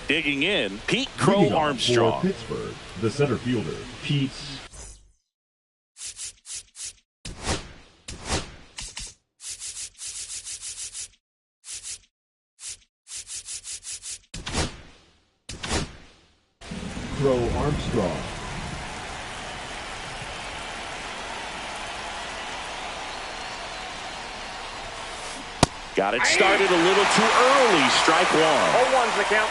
Digging in, Pete Crow Armstrong. For Pittsburgh, the center fielder, Pete Crow Armstrong. Got it started a little too early. Strike one. 0-1's the count.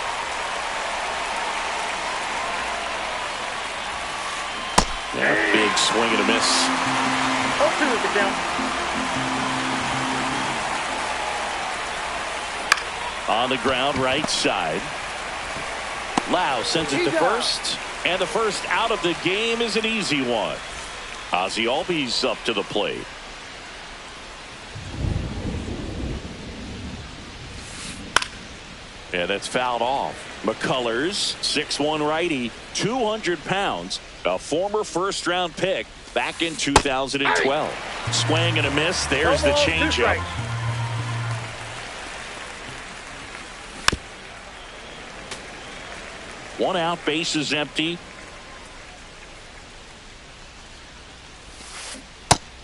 Yeah, big swing and a miss. 0-2 is the count. On the ground, right side. Lau sends it to first, and the first out of the game is an easy one. Ozzie Albies up to the plate. And that's fouled off. McCullers, 6'1" righty, 200 pounds, a former first-round pick back in 2012. Swing and a miss. There's the changeup. One out, bases empty.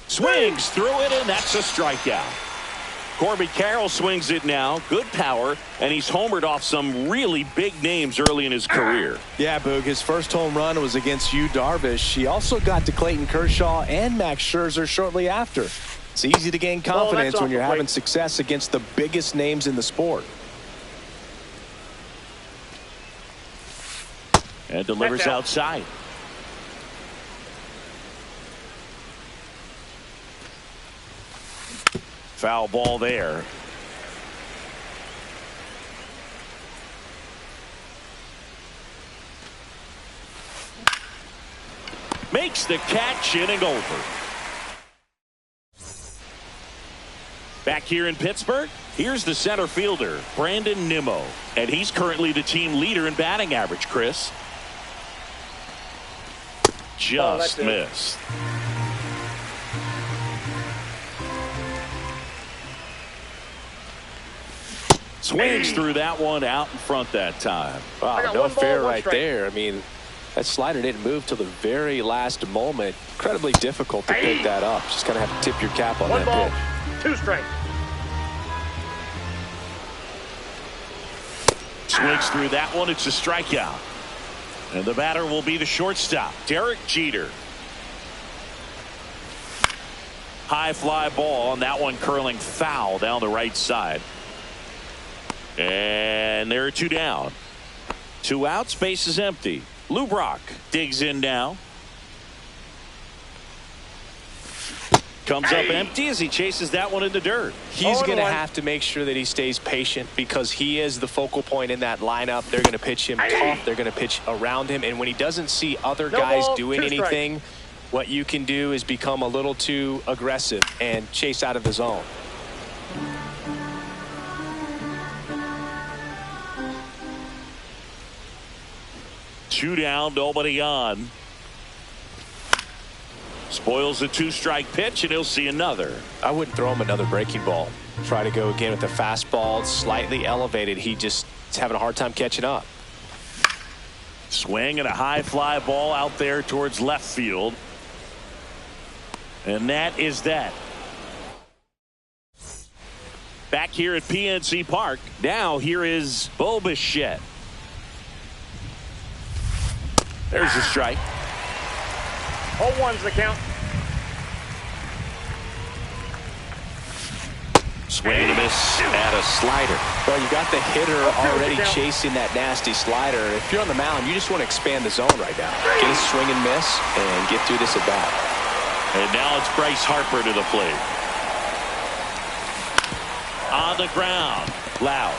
Swings through it, and that's a strikeout. Corbin Carroll swings it now. Good power, and he's homered off some really big names early in his career. Yeah, Boog, his first home run was against Yu Darvish. He also got to Clayton Kershaw and Max Scherzer shortly after. It's easy to gain confidence when you're having success against the biggest names in the sport. And delivers outside. Foul ball there. Makes the catch, inning over. Back here in Pittsburgh, here's the center fielder, Brandon Nimmo. And he's currently the team leader in batting average, Chris. Just missed. Swings through that one out in front that time. Wow, no fair right there. I mean, that slider didn't move till the very last moment. Incredibly difficult to pick that up. Just kind of have to tip your cap on that pitch. 2 strikes. Swings through that one. It's a strikeout. And the batter will be the shortstop, Derek Jeter. High fly ball, and that one curling foul down the right side. And there are 2 down. 2 outs, base is empty. Lou Brock digs in now. Comes up empty as he chases that one in the dirt. He's going to have to make sure that he stays patient because he is the focal point in that lineup. They're going to pitch him tough. They're going to pitch around him. And when he doesn't see other guys doing anything, what you can do is become a little too aggressive and chase out of the zone. Two down, nobody on. Spoils a 2-strike pitch, and he'll see another. I wouldn't throw him another breaking ball. Try to go again with the fastball, slightly elevated. He just is having a hard time catching up. Swing and a high fly ball out there towards left field. And that is that. Back here at PNC Park. Now here is Bo Bichette. There's a strike. 0-1's the count. Swing and a miss at a slider. Well, you got the hitter already chasing that nasty slider. If you're on the mound, you just want to expand the zone right now. Get a swing and miss and get through this at bat. And now it's Bryce Harper to the plate. On the ground. Loud.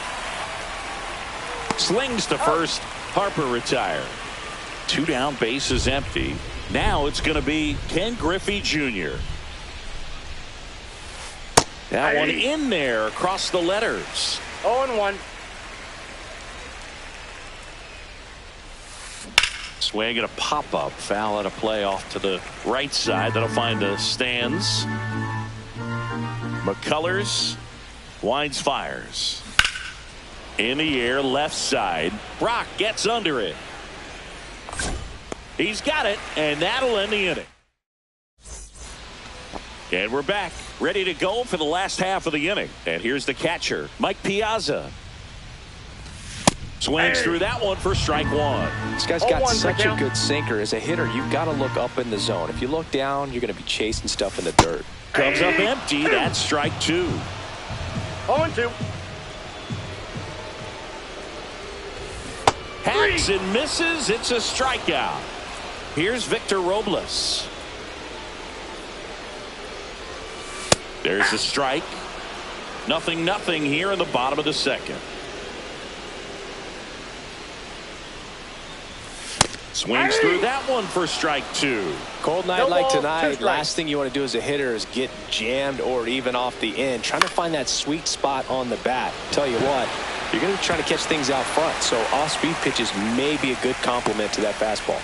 Slings to first. Harper retired. 2 down, base is empty. Now it's going to be Ken Griffey Jr. That one in there across the letters. 0-1. Swing and a pop-up. Foul at a play off to the right side. That'll find the stands. McCullers winds, fires. In the air, left side. Brock gets under it. He's got it, and that'll end the inning. And we're back, ready to go for the last half of the inning. And here's the catcher, Mike Piazza. Swings through that one for strike one. This guy's got such a good sinker. As a hitter, you've got to look up in the zone. If you look down, you're going to be chasing stuff in the dirt. Comes up empty. That's strike two. 0-2. Hacks and misses. It's a strikeout. Here's Victor Robles. There's the strike. 0-0 here in the bottom of the second. Swings through that one for strike two. Cold night like tonight, last thing you want to do as a hitter is get jammed or even off the end. Trying to find that sweet spot on the bat. Tell you what, you're going to be trying to catch things out front, so off-speed pitches may be a good complement to that fastball.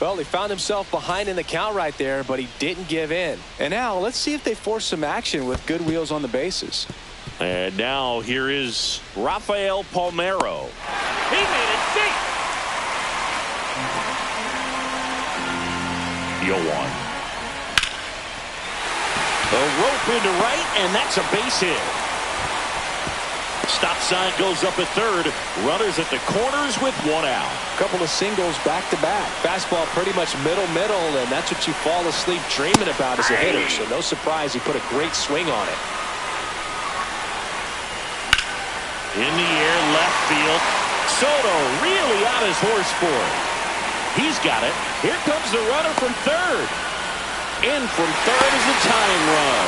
Well, he found himself behind in the count right there, but he didn't give in. And now let's see if they force some action with good wheels on the bases. And now here is Rafael Palmeiro. He made it deep. Yoan. The rope into right, and that's a base hit. Stop sign goes up at third. Runners at the corners with one out. Couple of singles back-to-back. Fastball pretty much middle, and that's what you fall asleep dreaming about as a hitter. So no surprise he put a great swing on it. In the air, left field. Soto really on his horse for it. He's got it. Here comes the runner from third. In from third is a tying run.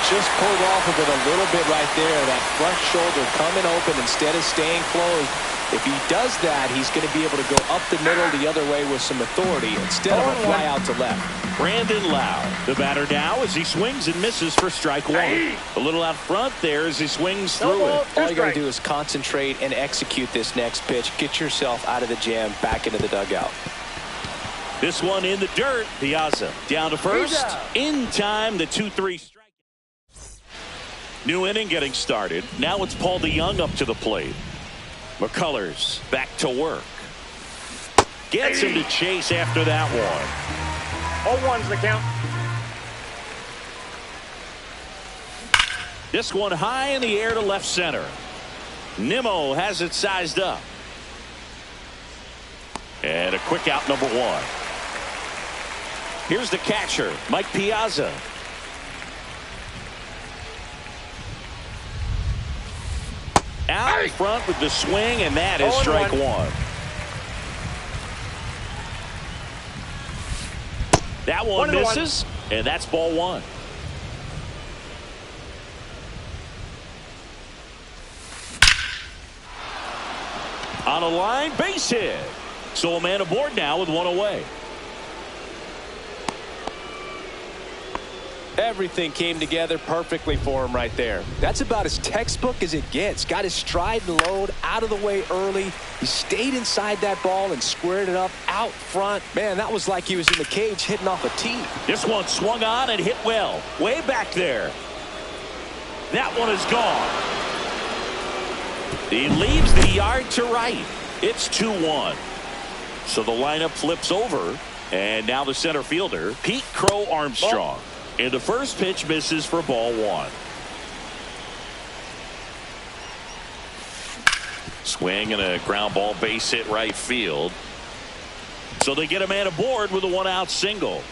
Just pulled off of it a little bit right there. That front shoulder coming open instead of staying closed. If he does that, he's going to be able to go up the middle the other way with some authority instead of a fly out to left. Brandon Lau, the batter now as he swings and misses for strike one. A little out front there as he swings through it. All you got to do is concentrate and execute this next pitch. Get yourself out of the jam, back into the dugout. This one in the dirt. Piazza down to first. In time, the 2-3 strike. New inning getting started. Now it's Paul DeYoung up to the plate. McCullers back to work. Gets him to chase after that one. 0-1's the count. This one high in the air to left center. Nimmo has it sized up. And a quick out, number one. Here's the catcher, Mike Piazza. Out in front with the swing, and that is strike one. That one misses, and that's ball one. On a line, base hit. So a man aboard now with one away. Everything came together perfectly for him right there. That's about as textbook as it gets. Got his stride and load out of the way early. He stayed inside that ball and squared it up out front. Man, that was like he was in the cage hitting off a tee. This one swung on and hit well. Way back there. That one is gone. He leaves the yard to right. It's 2-1. So the lineup flips over. And now the center fielder, Pete Crow Armstrong. And the first pitch misses for ball one. Swing and a ground ball base hit right field. So they get a man aboard with a one-out single.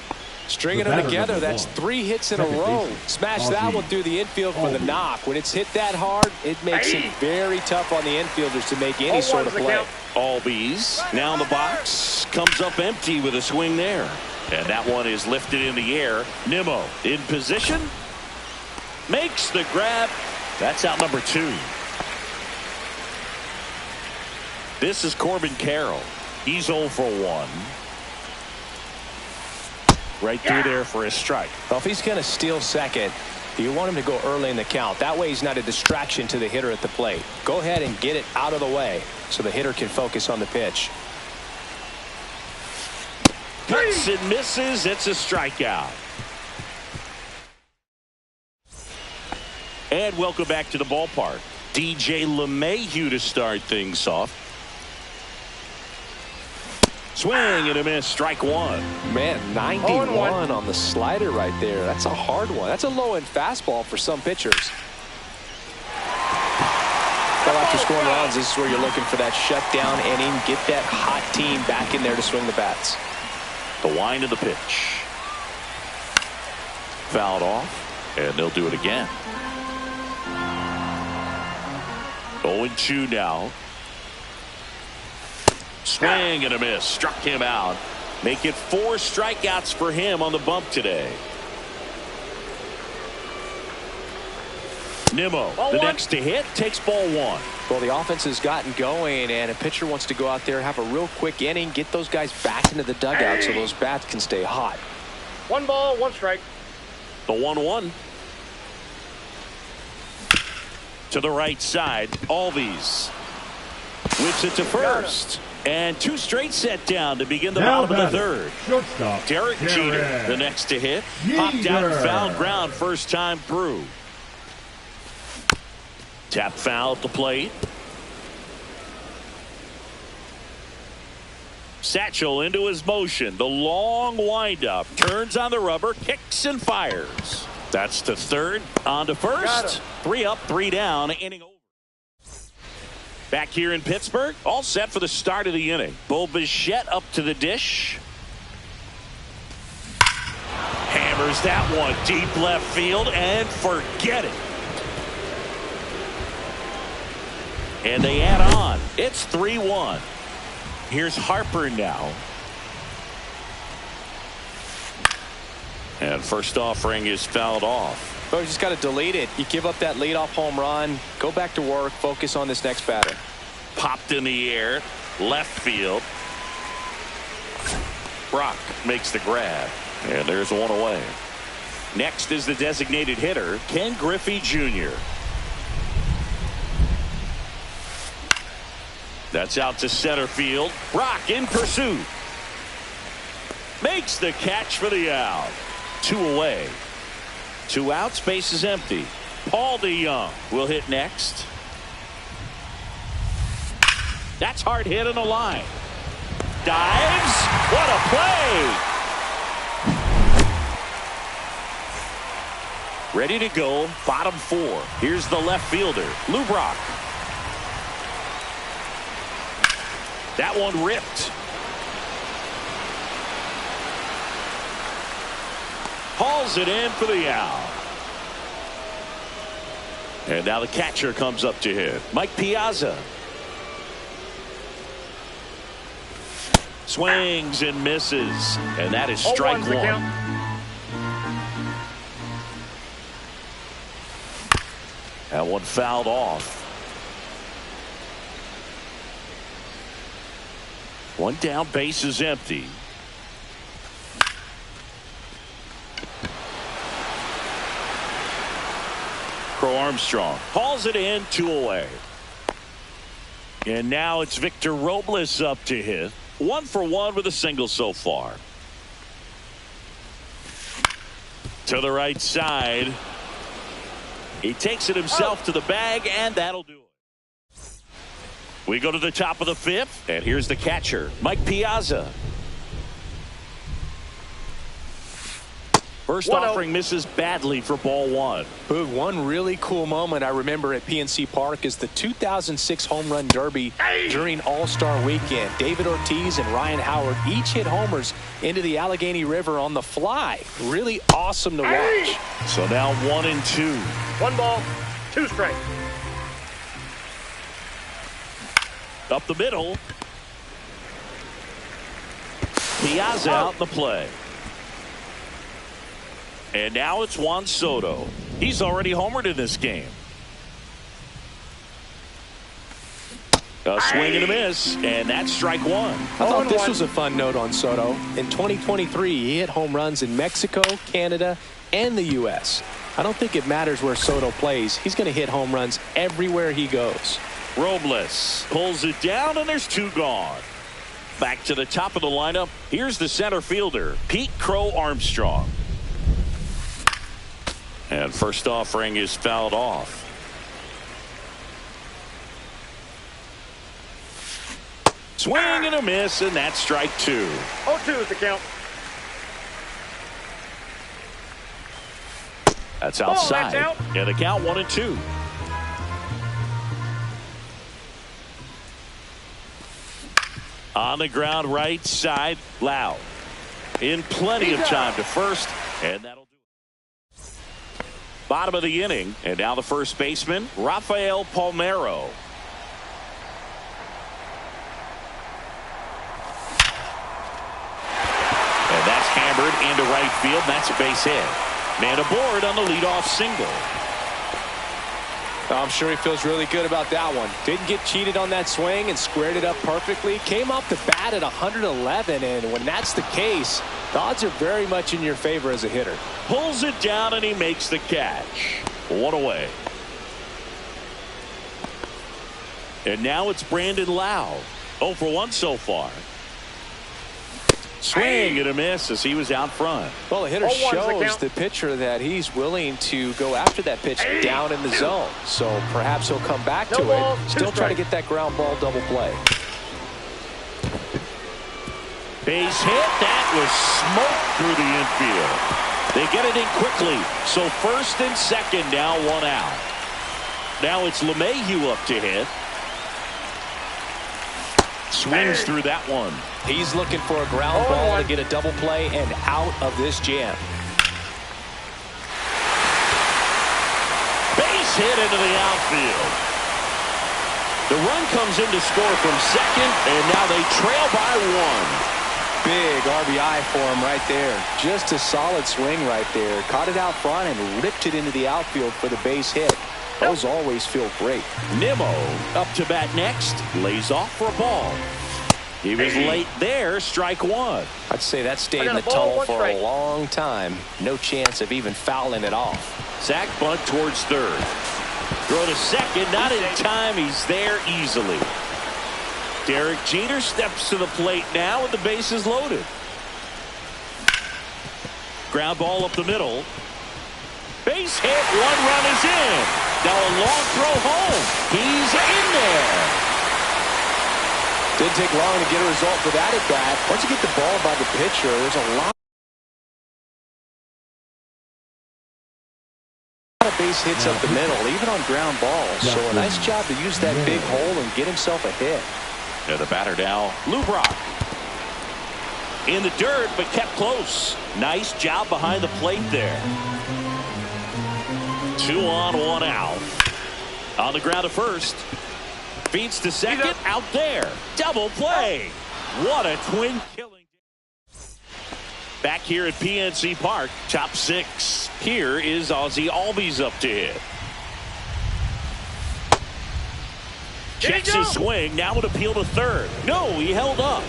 Stringing them together, that's 3 hits in a row. Smash that one through the infield for the knock. When it's hit that hard, it makes it very tough on the infielders to make any sort of play. Albies now in the box. Comes up empty with a swing there. And that one is lifted in the air. Nimmo in position. Makes the grab. That's out number 2. This is Corbin Carroll. He's 0 for 1. Right through there for a strike. Well, if he's going to steal second, you want him to go early in the count. That way he's not a distraction to the hitter at the plate. Go ahead and get it out of the way so the hitter can focus on the pitch. Cuts and misses. It's a strikeout. And welcome back to the ballpark. DJ LeMahieu to start things off. Swing and a miss, strike one. Man, 91 on the slider right there. That's a hard one. That's a low-end fastball for some pitchers. Well, after scoring runs, this is where you're looking for that shutdown inning. Get that hot team back in there to swing the bats. The wind of the pitch. Fouled off, and they'll do it again. 0-2 now. Swing and a miss. Struck him out. Make it 4 strikeouts for him on the bump today. Nimmo, the next to hit, takes ball one. Well, the offense has gotten going, and a pitcher wants to go out there, have a real quick inning, get those guys back into the dugout so those bats can stay hot. 1 ball, 1 strike. The 1-1. To the right side, Alves whips it to first. And 2 straight set down to begin the bottom of the third. Shortstop, Derek Jeter, the next to hit. Popped out and fouled ground first time through. Tap foul at the plate. Satchel into his motion. The long windup. Turns on the rubber. Kicks and fires. That's to third. On to first. 3 up, 3 down. Inning over. Back here in Pittsburgh. All set for the start of the inning. Bo Bichette up to the dish. Hammers that one deep left field and forget it. And they add on. It's 3-1. Here's Harper now. And first offering is fouled off. Oh, you just got to delete it. You give up that leadoff home run. Go back to work. Focus on this next batter. Popped in the air. Left field. Brock makes the grab. And there's one away. Next is the designated hitter, Ken Griffey Jr. That's out to center field. Brock in pursuit. Makes the catch for the out. 2 away. 2 outs. Base is empty. Paul DeYoung will hit next. That's hard hit on the line. Dives. What a play. Ready to go. Bottom 4. Here's the left fielder, Lou Brock. That one ripped. Hauls it in for the out. And now the catcher comes up to hit. Mike Piazza. Swings and misses. And that is strike 1. That one fouled off. 1 down, base is empty. Crow Armstrong hauls it in, 2 away. And now it's Victor Robles up to hit. 1 for 1 with a single so far. To the right side. He takes it himself to the bag, and that'll do it. We go to the top of the 5th, and here's the catcher, Mike Piazza. First offering misses badly for ball 1. Boog, one really cool moment I remember at PNC Park is the 2006 Home Run Derby during All-Star Weekend. David Ortiz and Ryan Howard each hit homers into the Allegheny River on the fly. Really awesome to watch. So now 1-2. 1 ball, 2 strikes. Up the middle. Piazza out in the play. And now it's Juan Soto. He's already homered in this game. A swing and a miss, and that's strike 1. I thought this was a fun note on Soto. In 2023, he hit home runs in Mexico, Canada, and the U.S. I don't think it matters where Soto plays. He's going to hit home runs everywhere he goes. Robles pulls it down, and there's 2 gone. Back to the top of the lineup. Here's the center fielder, Pete Crow Armstrong. And first offering is fouled off. Swing and a miss, and that's strike 2. 0-2 is the count. That's outside. That's out. And the count 1-2. On the ground, right side, Lau. In plenty of time to first, and that'll do it. Bottom of the inning, and now the first baseman, Rafael Palmeiro. And that's hammered into right field. That's a base hit. Man aboard on the leadoff single. I'm sure he feels really good about that one. Didn't get cheated on that swing and squared it up perfectly. Came off the bat at 111, and when that's the case, the odds are very much in your favor as a hitter. Pulls it down, and he makes the catch. 1 away. And now it's Brandon Lau. 0 for 1 so far. Swing and a miss as he was out front. Well, the hitter shows the pitcher that he's willing to go after that pitch down in the zone. So perhaps he'll come back to it. Still try to get that ground ball double play. Base hit. That was smoked through the infield. They get it in quickly. So first and second now 1 out. Now it's LeMahieu up to hit. Swings through that one. He's looking for a ground ball to get a double play and out of this jam. Base hit into the outfield. The run comes in to score from second, and now they trail by 1. Big RBI for him right there. Just a solid swing right there. Caught it out front and ripped it into the outfield for the base hit. Those always feel great. Nimmo up to bat next. Lays off for a ball. He was late there. Strike 1. I'd say that stayed in the tunnel for a long time. No chance of even fouling it off. Sack bunt towards third. Throw to second. Not in time. He's there easily. Derek Jeter steps to the plate now with the bases loaded. Ground ball up the middle. Base hit. 1 run is in. Now a long throw home. He's in there. Didn't take long to get a result for that at bat. Once you get the ball by the pitcher, there's a lot of base hits up the middle, even on ground balls. So a nice job to use that big hole and get himself a hit. Yeah, the batter now, Lubrock. In the dirt, but kept close. Nice job behind the plate there. 2 on, 1 out. On the ground to first. Feeds to second. Out there. Double play. What a twin killing. Back here at PNC Park. Top 6. Here is Ozzie Albies up to hit. Checks his swing. Now would appeal to third. No, he held up.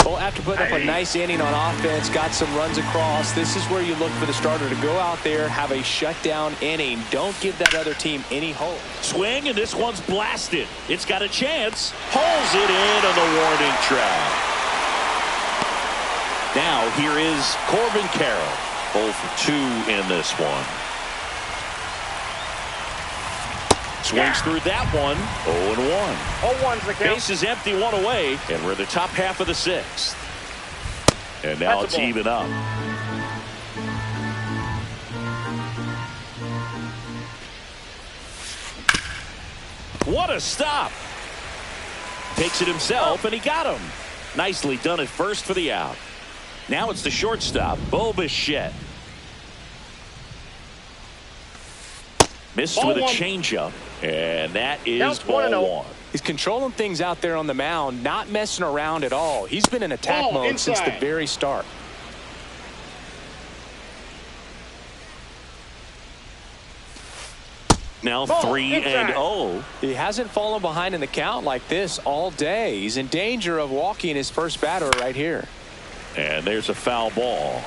Well, after putting up a nice inning on offense, got some runs across, this is where you look for the starter to go out there, have a shutdown inning. Don't give that other team any hope. Swing, and this one's blasted. It's got a chance. Pulls it in on the warning track. Now here is Corbin Carroll. 0 for 2 in this one. Swings through that one. 0-1. 0-1's the count. Base is empty, 1 away, and we're the top half of the 6th. And now it's even up. What a stop. Takes it himself, and he got him. Nicely done at first for the out. Now it's the shortstop, Bo Bichette. Missed with a changeup. And that is ball 1. He's controlling things out there on the mound, not messing around at all. He's been in attack mode since the very start. Now 3-0. He hasn't fallen behind in the count like this all day. He's in danger of walking his first batter right here. And there's a foul ball.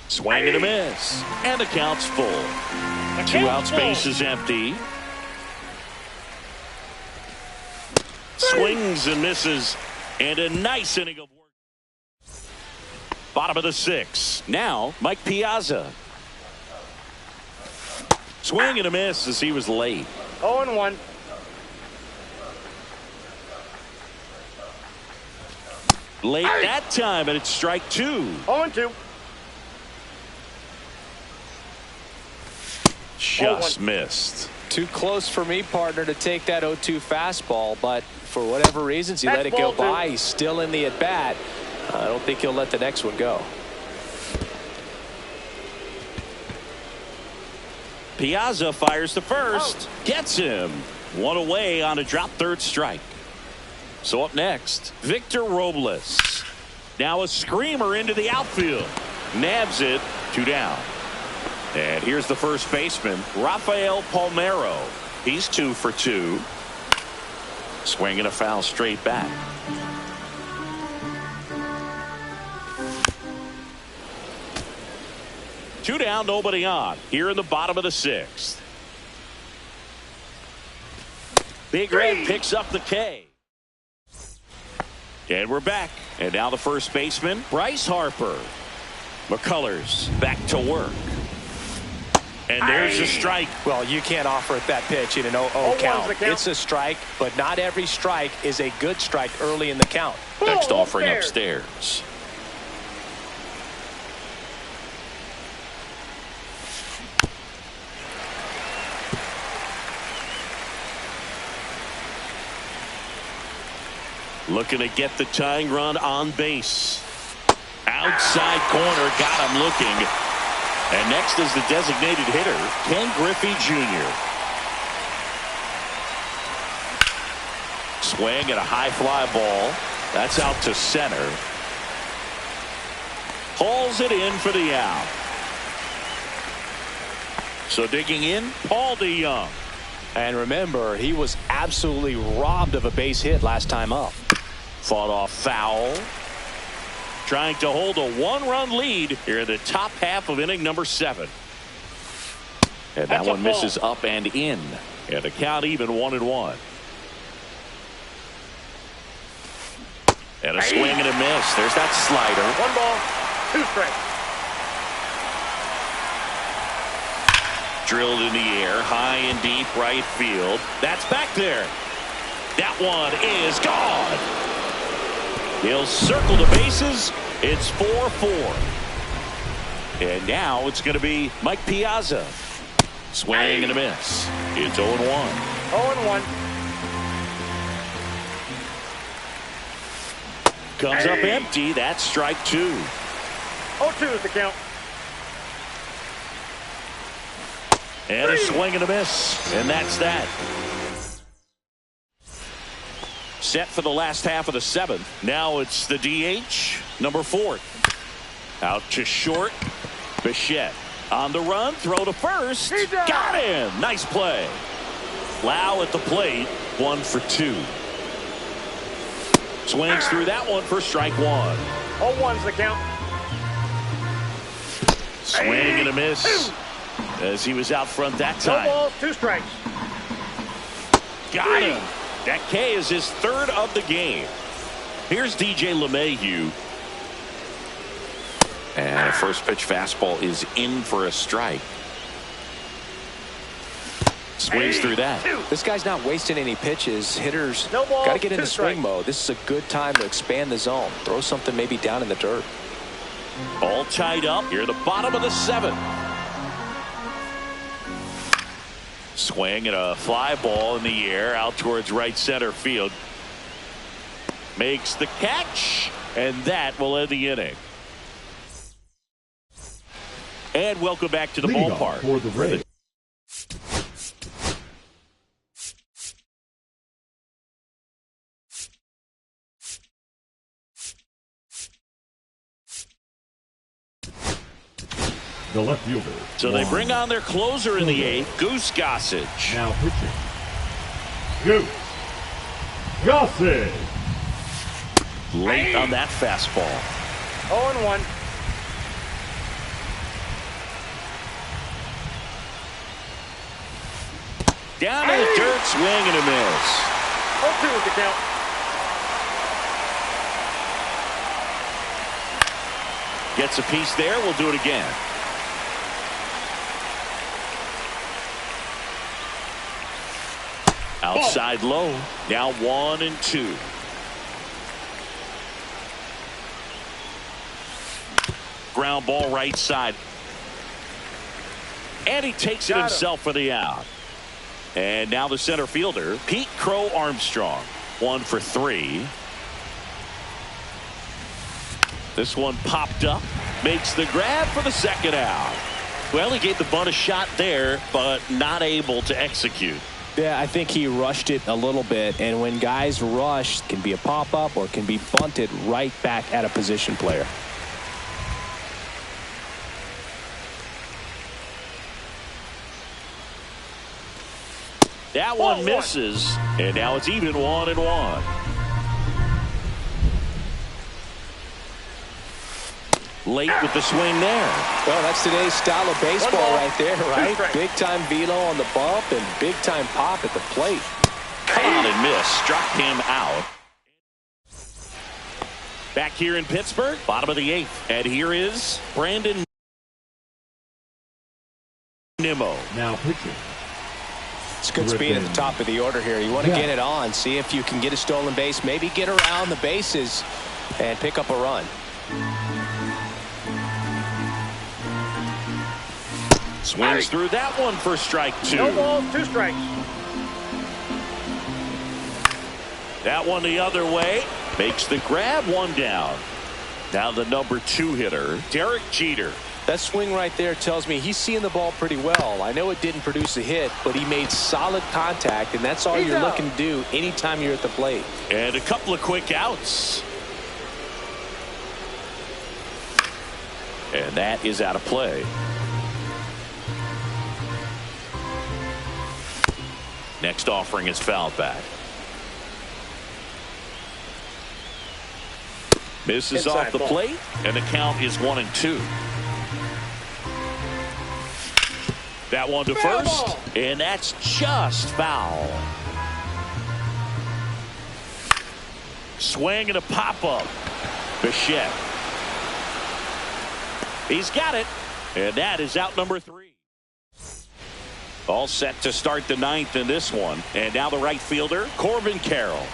Swing and a miss. And the count's full. 2 outs, base is empty. swings and misses, and a nice inning of work. Bottom of the 6th. Now, Mike Piazza. Swing and a miss as he was late. 0-1. Late that time, and it's strike 2. 0-2. Just missed. Too close for me, partner, to take that 0-2 fastball, but for whatever reasons, he let it go by. He's still in the at-bat. I don't think he'll let the next one go. Piazza fires to first. Gets him. One away on a drop third strike. So up next, Victor Robles. Now a screamer into the outfield. Nabs it. 2 down. And here's the first baseman, Rafael Palmeiro. He's 2 for 2. Swinging a foul straight back. Two down, nobody on. Here in the bottom of the 6th. Big Red picks up the K. And we're back. And now the first baseman, Bryce Harper. McCullers back to work. And there's a strike. Well, you can't offer it that pitch in an 0-0 count. It's a strike, but not every strike is a good strike early in the count. Next offering upstairs. Looking to get the tying run on base. Outside corner, got him looking. And next is the designated hitter, Ken Griffey Jr. Swing and a high fly ball. That's out to center. Hauls it in for the out. So digging in, Paul DeYoung. And remember, he was absolutely robbed of a base hit last time up. Fought off foul. Trying to hold a 1-run lead here in the top half of inning number 7. And that one misses up and in. And the count even 1-1. And a swing and a miss. There's that slider. 1 ball, 2 strikes. Drilled in the air, high and deep right field. That's back there. That one is gone. He'll circle the bases. It's 4-4. And now it's going to be Mike Piazza. Swing and a miss. It's 0-1. 0-1. Comes up empty. That's strike 2. 0-2 is the count. And a swing and a miss. And that's that. Set for the last half of the 7th. Now it's the DH, number 4. Out to short. Bichette on the run. Throw to first. Got him. Nice play. Lau at the plate. 1 for 2. Swings through that one for strike 1. 0-1's the count. Swing and a miss. As he was out front that time. 2 balls, 2 strikes. Got him. That K is his 3rd of the game. Here's DJ LeMahieu. And a first pitch fastball is in for a strike. Swings through that. This guy's not wasting any pitches. Hitters No ball, got to get into 2 swing strikes. mode. This is a good time to expand the zone. Throw something maybe down in the dirt. All tied up here at the bottom of the 7th. Swing and a fly ball in the air out towards right center field. Makes the catch, and that will end the inning. And welcome back to the Leading ballpark. off for the Rays. The left fielder. So they Juan bring on their closer in the Soto. 8th, Goose Gossage. Now pitching. Goose Gossage. Late on that fastball. 0-1. Down in the dirt, swing and a miss. 0-2 is the count. Gets a piece there. We'll do it again. Outside low. Now 1-2. Ground ball right side. And he takes it himself for the out. And now the center fielder, Pete Crow Armstrong. 1 for 3. This one popped up. Makes the grab for the second out. Well, he gave the bunt a shot there, but not able to execute. Yeah, I think he rushed it a little bit. And when guys rush, it can be a pop-up or can be bunted right back at a position player. That one misses, and now it's even 1-1. Late with the swing there. Well, that's today's style of baseball right there, right? Big-time velo on the bump and big-time pop at the plate. Come on and miss. Struck him out. Back here in Pittsburgh, bottom of the 8th. And here is Brandon Nimmo. Now pitching. It's good speed at the top of the order here. You want to get it on, see if you can get a stolen base, maybe get around the bases and pick up a run. Swings through that one for strike 2. No balls, 2 strikes. That one the other way. Makes the grab, 1 down. Now the number 2 hitter, Derek Jeter. That swing right there tells me he's seeing the ball pretty well. I know it didn't produce a hit, but he made solid contact, and that's all you're looking to do anytime you're at the plate. And a couple of quick outs. And that is out of play. Next offering is fouled back. Misses off the plate, and the count is 1-2. That one to first, and that's just foul. Swing and a pop-up. Bichette. He's got it, and that is out number 3. All set to start the 9th in this one, and now the right fielder, Corbin Carroll.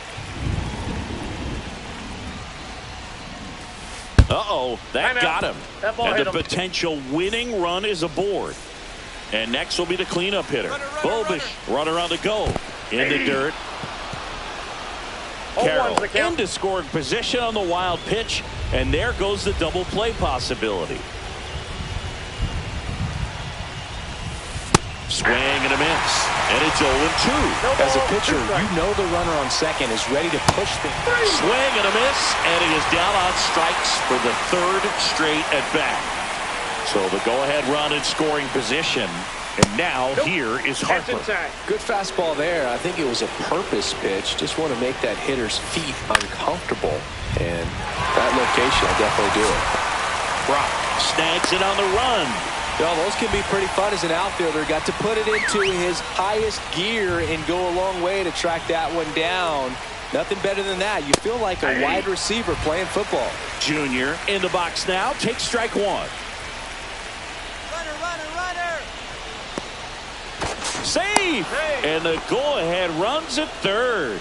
Uh-oh, that got him. And the potential winning run is aboard. And next will be the cleanup hitter. Bobish, runner on the go. In the dirt. Carroll into scoring position on the wild pitch. And there goes the double play possibility. Swing and a miss. And it's 0-2. As a pitcher, you know the runner on second is ready to push things. Swing and a miss. And he is down on strikes for the 3rd straight at bat. So the go-ahead run in scoring position. And now here is Harper. Good fastball there. I think it was a purpose pitch. Just want to make that hitter's feet uncomfortable. And that location will definitely do it. Brock snags it on the run. Well, those can be pretty fun as an outfielder. Got to put it into his highest gear and go a long way to track that one down. Nothing better than that. You feel like a wide receiver playing football. Junior in the box now. Takes strike 1. Save! And the go-ahead runs at 3rd.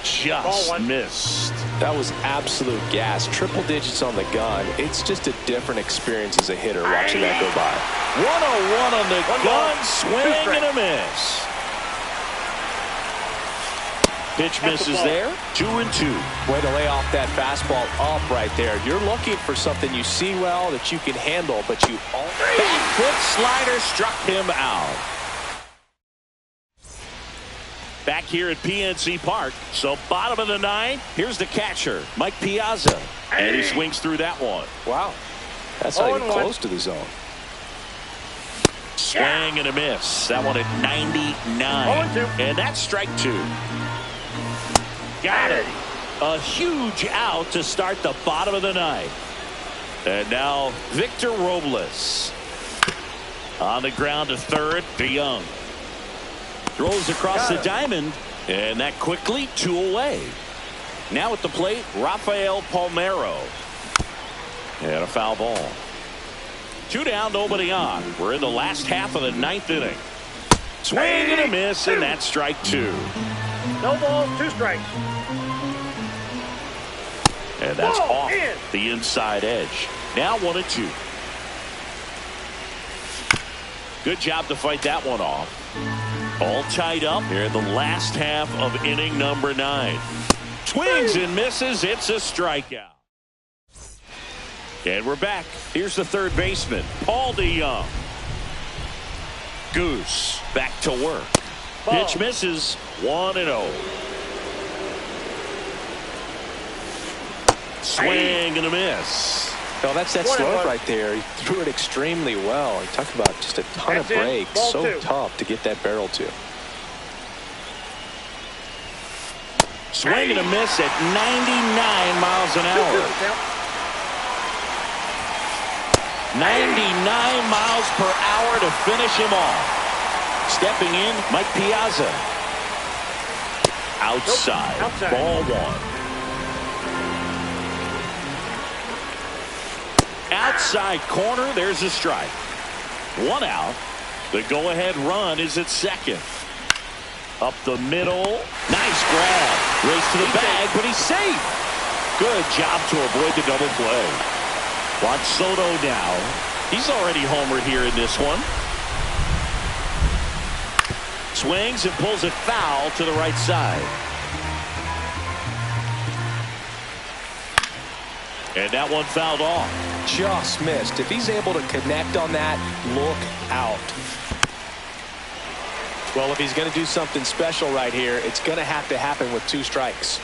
Just missed. That was absolute gas. Triple digits on the gun. It's just a different experience as a hitter watching that go by. 101 on the gun. Swing and a miss. Pitch misses there. 2-2. Way to lay off that fastball up right there. You're looking for something you see well that you can handle, but you back foot slider struck him out. Back here at PNC Park. So bottom of the 9th. Here's the catcher, Mike Piazza. And he swings through that one. Wow. That's not even close to the zone. Swing and a miss. That one at 99. And that's strike 2. Got it. A huge out to start the bottom of the 9th. And now Victor Robles. On the ground to 3rd, DeYoung. Throws across the diamond. And that quickly 2 away. Now at the plate, Rafael Palmeiro. And a foul ball. 2 down, nobody on. We're in the last half of the 9th inning. Swing and a miss, and that's strike 2. No balls, 2 strikes. And that's Ball off in. the inside edge. Now 1-2. Good job to fight that one off. All tied up here in the last half of inning number 9. Swings and misses. It's a strikeout. And we're back. Here's the third baseman, Paul DeYoung. Goose back to work. Ball. Pitch misses. 1-0. Swing and a miss. Well, that's that 1-1. slope right there. He threw it extremely well. He talked about just a ton of That's it. breaks. Ball So 2. tough to get that barrel to. Swing and a miss at 99 miles an 2-2 hour. the count. 99 miles per hour to finish him off. Stepping in, Mike Piazza. Outside. Nope. Outside. Ball 1. Outside corner, there's a strike. 1 out. The go-ahead run is at second. Up the middle. Nice grab. Race to the bag, but he's safe. Good job to avoid the double play. Watch Soto now. He's already homered here in this one. Swings and pulls it foul to the right side. And that one fouled off. Just missed. If he's able to connect on that, look out. Well, if he's going to do something special right here, it's going to have to happen with 2 strikes.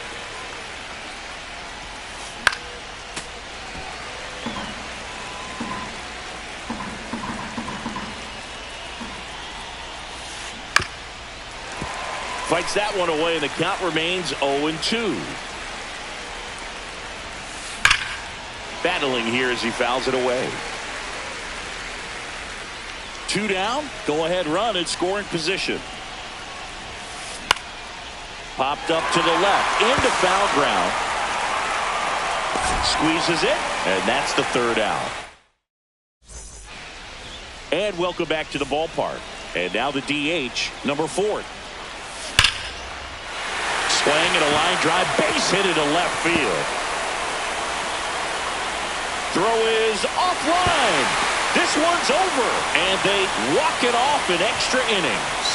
Fights that one away, and the count remains 0-2. Battling here as he fouls it away. 2 down. Go-ahead run in scoring position. Popped up to the left. Into foul ground. Squeezes it, and that's the 3rd out. And welcome back to the ballpark. And now the DH, number 4. Swing and a line drive. Base hit into left field. Throw is offline. This one's over, and they walk it off in extra innings.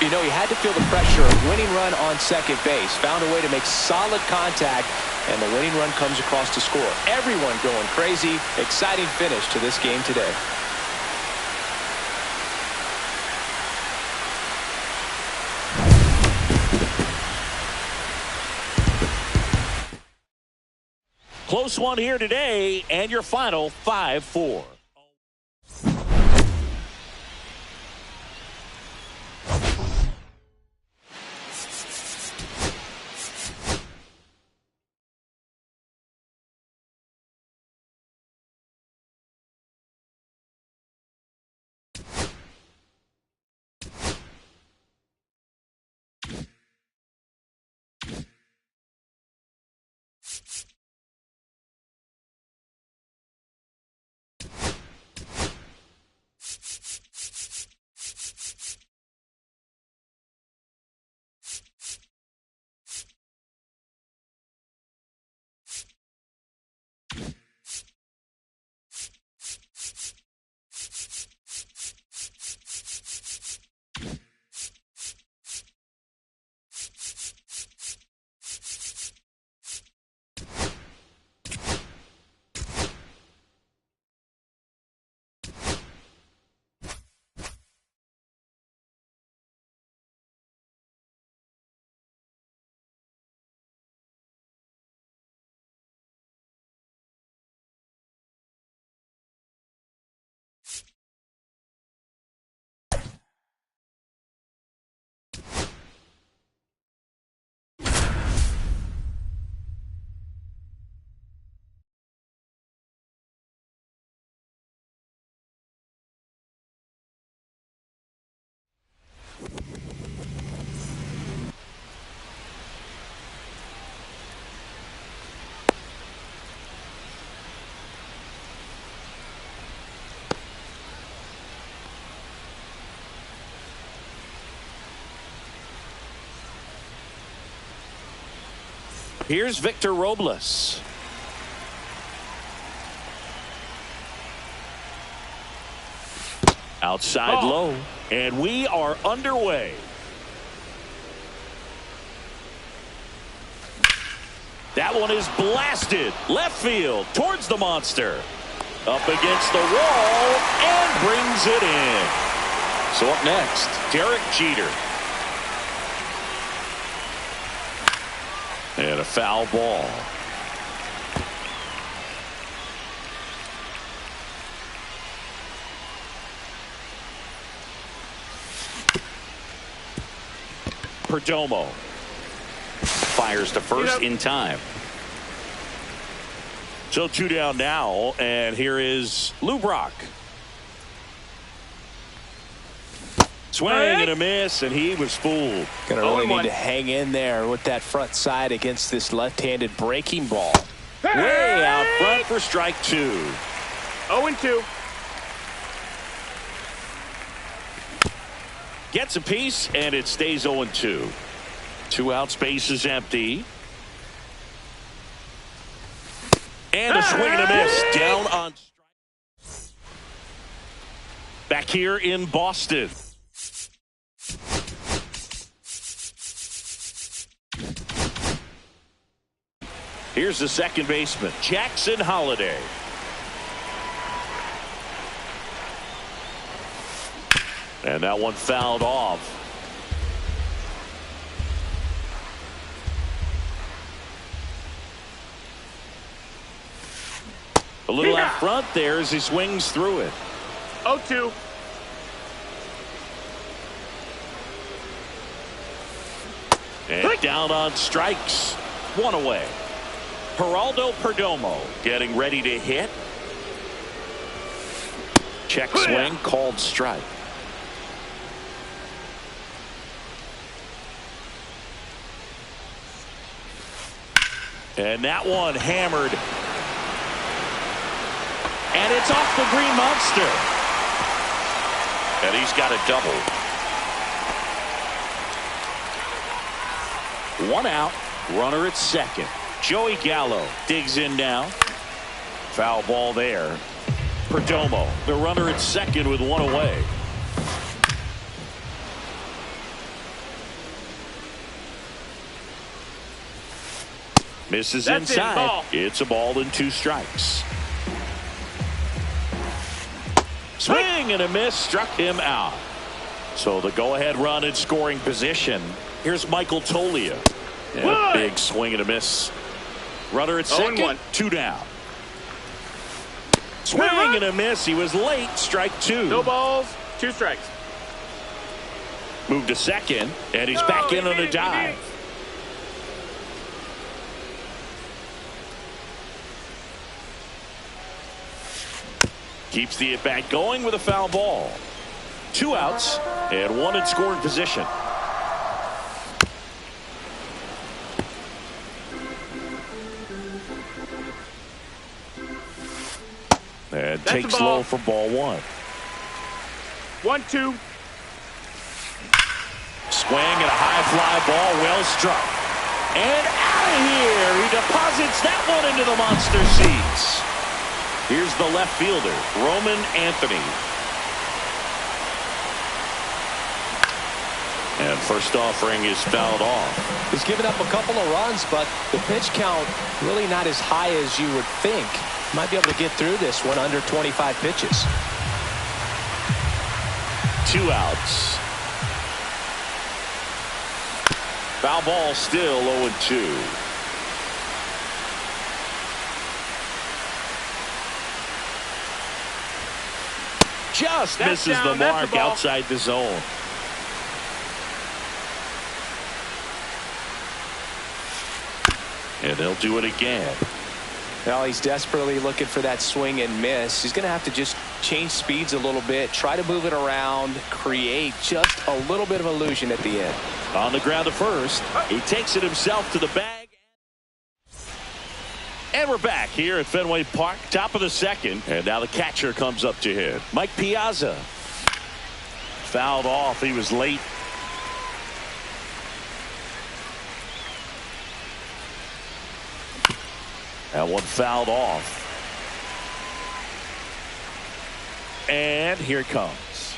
You know, he had to feel the pressure of winning run on second base. Found a way to make solid contact, and the winning run comes across to score. Everyone going crazy. Exciting finish to this game today. Close one here today, and your final 5-4. Here's Victor Robles. Outside low, and we are underway. That one is blasted left field towards the monster. Up against the wall and brings it in. So up next, Derek Jeter. And a foul ball. Perdomo fires to first in time. So 2 down now, and here is Lou Brock. Swing and a miss, and he was fooled. Gonna really need to hang in there with that front side against this left-handed breaking ball. Way out front for strike 2. 0-2. Gets a piece, and it stays 0-2. 2 out, space is empty. And a swing and a miss. Down on strike. Back here in Boston. Here's the second baseman, Jackson Holliday. And that one fouled off. A little out front there as he swings through it. 0-2. And down on strikes. 1 away. Geraldo Perdomo getting ready to hit. Check swing, called strike. And that one hammered. And it's off the Green Monster. And he's got a double. 1 out, runner at second. Joey Gallo digs in now. Foul ball there. Perdomo, the runner at second with 1 away. Misses inside. It's a ball and 2 strikes. Swing and a miss, struck him out. So the go-ahead run in scoring position. Here's Michael Tolia. And a big swing and a miss. Runner at second, 2 down. Swing and a miss. He was late. Strike 2. No balls, 2 strikes. Moved to second, and he's back in on a dive. Keeps the at-bat going with a foul ball. 2 outs and 1 in scoring position. And takes low for ball 1. 1-2. Swing and a high fly ball, well struck. And out of here. He deposits that one into the monster seats. Here's the left fielder, Roman Anthony. And first offering is fouled off. He's given up a couple of runs, but the pitch count really not as high as you would think. Might be able to get through this one under 25 pitches. 2 outs. Foul ball still 0-2. Just misses the mark outside the zone. And they'll do it again. Well, he's desperately looking for that swing and miss. He's going to have to just change speeds a little bit, try to move it around, create just a little bit of illusion at the end. On the ground to first. He takes it himself to the bag. And we're back here at Fenway Park, top of the second. And now the catcher comes up to hit. Mike Piazza. Fouled off. He was late. That one fouled off. And here it comes.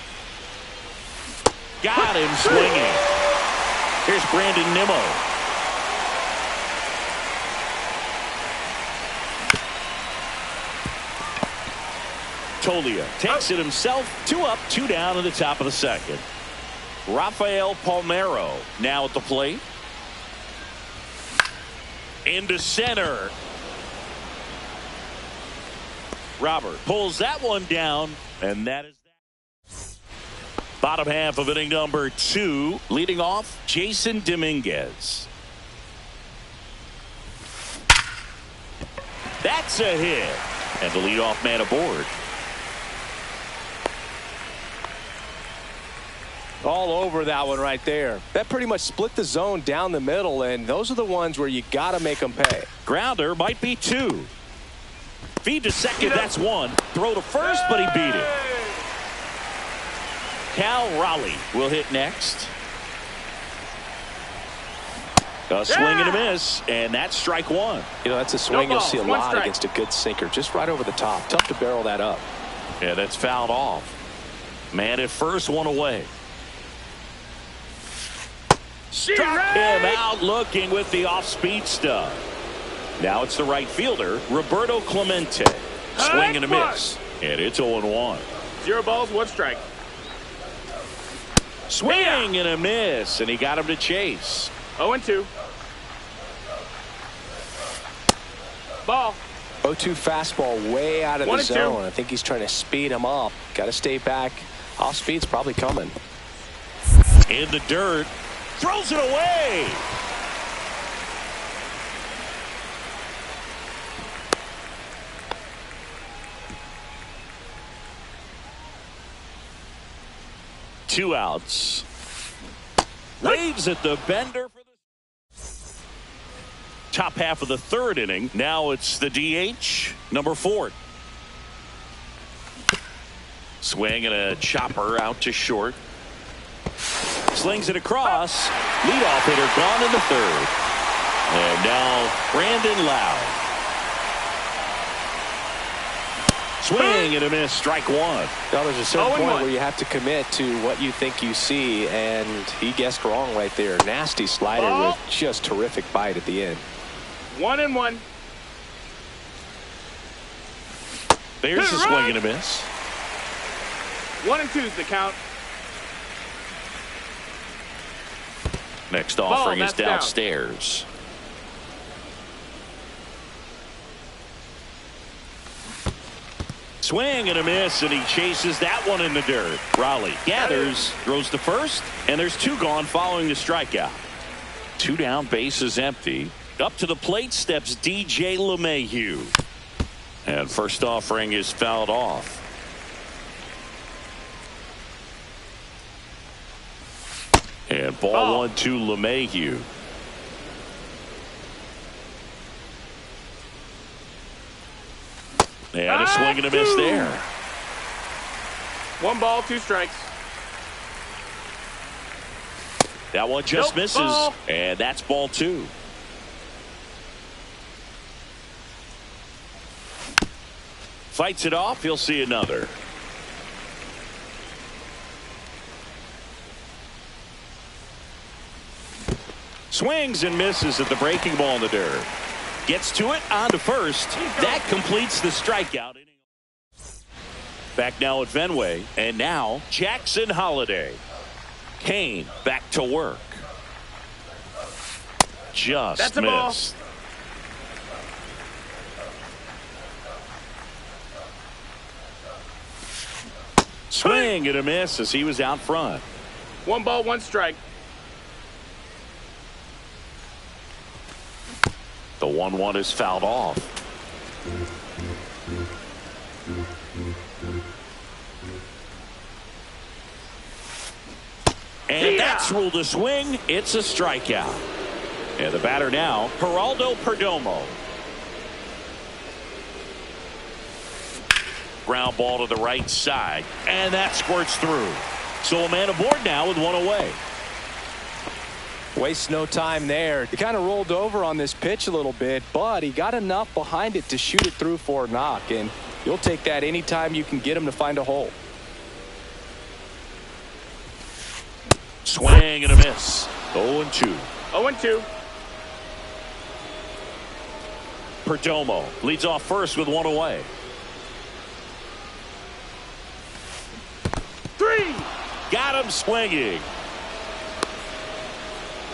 Got him swinging. Here's Brandon Nimmo. Tolia takes it himself. 2 up, 2 down in the top of the second. Rafael Palmeiro now at the plate. Into center. Robert pulls that one down, and that is that. Bottom half of inning number 2. Leading off, Jason Dominguez. That's a hit. And the leadoff man aboard. All over that one right there. That pretty much split the zone down the middle, and those are the ones where you got to make them pay. Grounder might be 2. Feed to second, that's 1. Throw to first, but he beat it. Cal Raleigh will hit next. A swing and a miss, and that's strike 1. You know, that's a swing you'll see a lot against a good sinker. Just right over the top. Tough to barrel that up. Yeah, that's fouled off. Man at first, 1 away. Struck him out looking with the off-speed stuff. Now it's the right fielder, Roberto Clemente. Swing and a miss. And it's 0-1. 0 balls, 1 strike. Swing and a miss, and he got him to chase. 0-2. Ball. 0-2 fastball way out of the 1-2. zone. I think he's trying to speed him up. Got to stay back. Off speed's probably coming. In the dirt. Throws it away. Two outs. Waves at the bender for the top half of the 3rd inning. Now it's the DH, number 4. Swing and a chopper out to short. Slings it across. Leadoff hitter gone in the 3rd. And now Brandon Lowe. Swing and a miss. Strike 1. Now there's a certain point where you have to commit to what you think you see, and he guessed wrong right there. Nasty slider with just terrific bite at the end. 1-1. There's a swing and a miss. 1-2 is the count. Next offering is downstairs. Swing and a miss, and he chases that one in the dirt. Raleigh gathers, throws to first, and there's 2 gone following the strikeout. 2 down, bases empty. Up to the plate steps DJ LeMahieu. And first offering is fouled off. And ball 1 to LeMahieu. And a swing and a miss there. 1 ball, 2 strikes. That one just misses. Ball. And that's ball 2. Fights it off. He'll see another. Swings and misses at the breaking ball in the dirt. Gets to it, on to first. That completes the strikeout. Back now at Fenway, and now Jackson Holliday. Kane back to work. Just missed. Swing and a miss as he was out front. 1 ball, 1 strike. The 1-1 is fouled off. And that's ruled a swing. It's a strikeout. And the batter now, Geraldo Perdomo. Ground ball to the right side. And that squirts through. So a man aboard now with 1 away. Waste no time there. He kind of rolled over on this pitch a little bit, but he got enough behind it to shoot it through for a knock, and you'll take that anytime you can get him to find a hole. Swing and a miss. 0-2. 0-2. Perdomo leads off first with one away. 3. Got him swinging.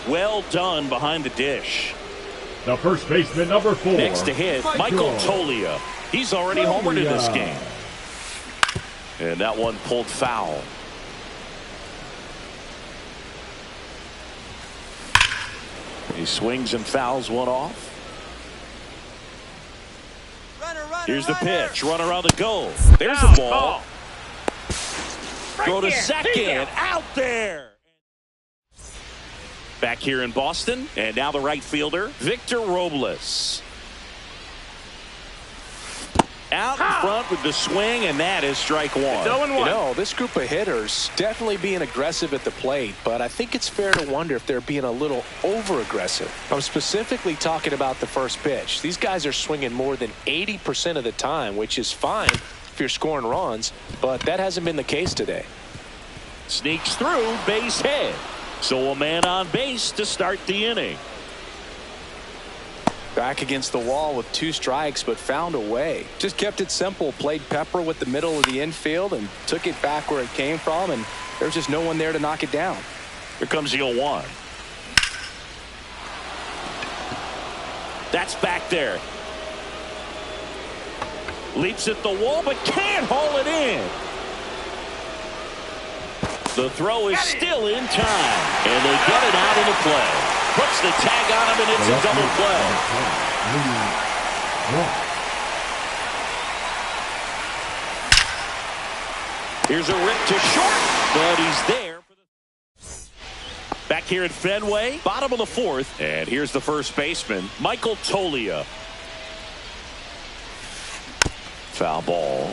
Well done behind the dish. The first baseman, number 4. Next to hit, Michael Tolia. He's already homered in this game. And that one pulled foul. He swings and fouls one off. Here's the pitch. Runner on the goal. There's the ball. Throw to second. Out there. Back here in Boston. And now the right fielder, Victor Robles. Out in front with the swing, and that is strike one. It's 0-1. You know, this group of hitters definitely being aggressive at the plate, but I think it's fair to wonder if they're being a little over-aggressive. I'm specifically talking about the first pitch. These guys are swinging more than 80% of the time, which is fine if you're scoring runs, but that hasn't been the case today. Sneaks through, base hit. So a man on base to start the inning. Back against the wall with 2 strikes, but found a way. Just kept it simple. Played pepper with the middle of the infield and took it back where it came from, and there's just no one there to knock it down. Here comes the 0-1. That's back there. Leaps at the wall, but can't haul it in. The throw is still in time, and they get it out of the play. Puts the tag on him, and it's a double play. Here's a rip to short, but he's there. Back here at Fenway, bottom of the 4th, and here's the first baseman, Michael Tolia. Foul ball.